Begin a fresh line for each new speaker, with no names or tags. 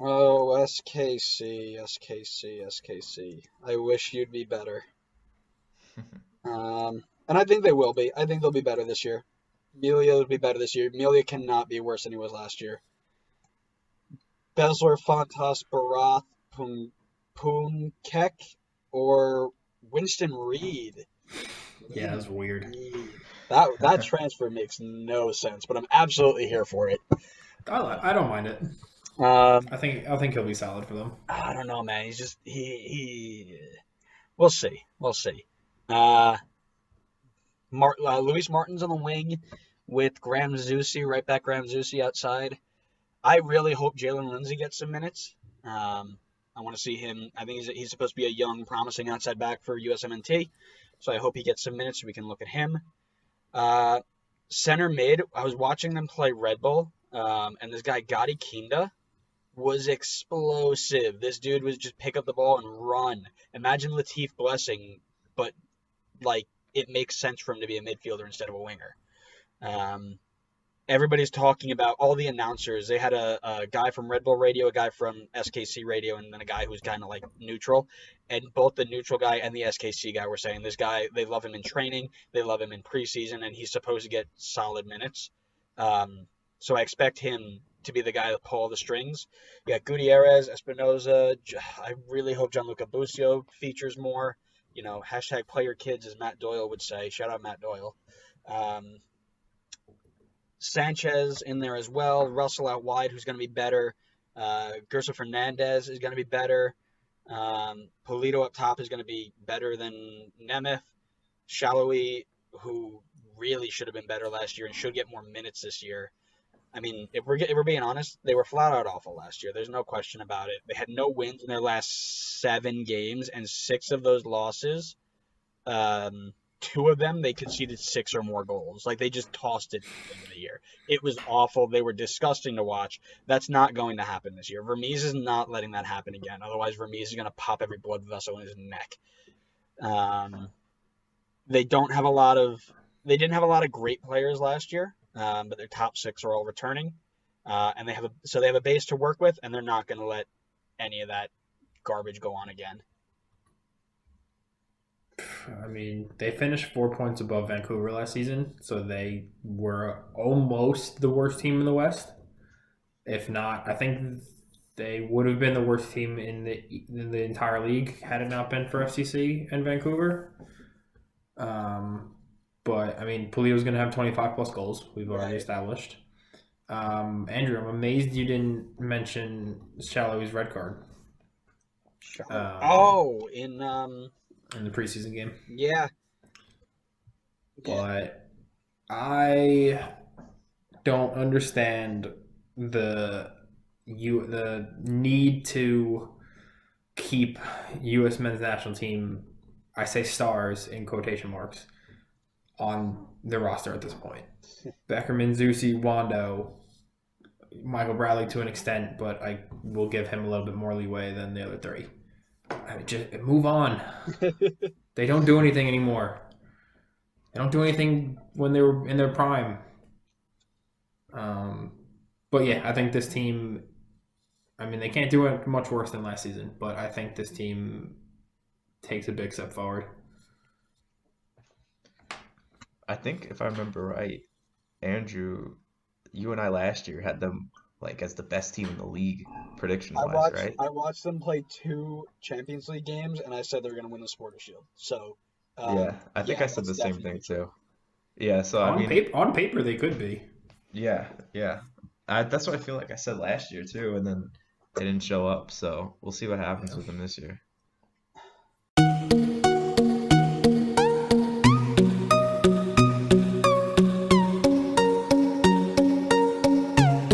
Oh, SKC, SKC, SKC. I wish you'd be better. And I think they will be. I think they'll be better this year. Melia will be better this year. Melia cannot be worse than he was last year. Besler, Fontas, Barath, Punkek, or Winston Reed.
Yeah, that's weird.
That transfer makes no sense, but I'm absolutely here for it.
I don't mind it.
Um,
I think he'll be solid for them.
I don't know, man. He's just he. We'll see. We'll see. Uh, Luis Martin's on the wing with Graham Zusi, right back Graham Zusi outside. I really hope Jalen Lindsey gets some minutes. I want to see him. I think he's supposed to be a young, promising outside back for USMNT, so I hope he gets some minutes so we can look at him. Center mid, I was watching them play Red Bull, and this guy, Gotti Kinda, was explosive. This dude was just pick up the ball and run. Imagine Latif Blessing, but like it makes sense for him to be a midfielder instead of a winger. Um, Everybody's talking about all the announcers. They had a guy from Red Bull Radio, a guy from SKC Radio, and then a guy who's kind of like neutral. And both the neutral guy and the SKC guy were saying this guy, they love him in training, they love him in preseason, and he's supposed to get solid minutes. So I expect him to be the guy to pull the strings. You got Gutierrez, Espinoza. I really hope Gianluca Busio features more. You know, hashtag player kids, as Matt Doyle would say. Shout out Matt Doyle. Sanchez in there as well. Russell out wide, who's going to be better. Gerson Fernandez is going to be better. Polito up top is going to be better than Nemeth. Shallowy, who really should have been better last year and should get more minutes this year. I mean, if we're being honest, they were flat out awful last year. There's no question about it. They had no wins in their last 7 games, and 6 of those losses, 2 of them, they conceded 6 or more goals. Like, they just tossed it at the end of the year. It was awful. They were disgusting to watch. That's not going to happen this year. Vermees is not letting that happen again. Otherwise, Vermees is going to pop every blood vessel in his neck. They didn't have a lot of great players last year, but their top 6 are all returning. And they have a base to work with, and they're not going to let any of that garbage go on again.
I mean, they finished 4 points above Vancouver last season, so they were almost the worst team in the West. If not, I think they would have been the worst team in the entire league had it not been for FCC and Vancouver. But I mean, Polito's going to have 25 plus goals. We've already established. Andrew, I'm amazed you didn't mention Shallowy's red card. In the preseason game.
Yeah.
But I don't understand the need to keep U.S. men's national team, I say stars in quotation marks, on the roster at this point. Beckerman, Zusi, Wando, Michael Bradley to an extent, but I will give him a little bit more leeway than the other 3. I mean, just move on. They don't do anything anymore. They don't do anything when they were in their prime. But yeah, I think this team, I mean, they can't do it much worse than last season, but I think this team takes a big step forward.
I think if I remember right, Andrew, you and I last year had them like as the best team in the league prediction-wise, right?
I watched them play 2 Champions League games, and I said they were going to win the Supporters Shield. So,
Yeah, I think I said the same thing too. Yeah, so I mean,
on paper they could be.
yeah. That's what I feel like I said last year too, and then they didn't show up. So we'll see what happens with them this year.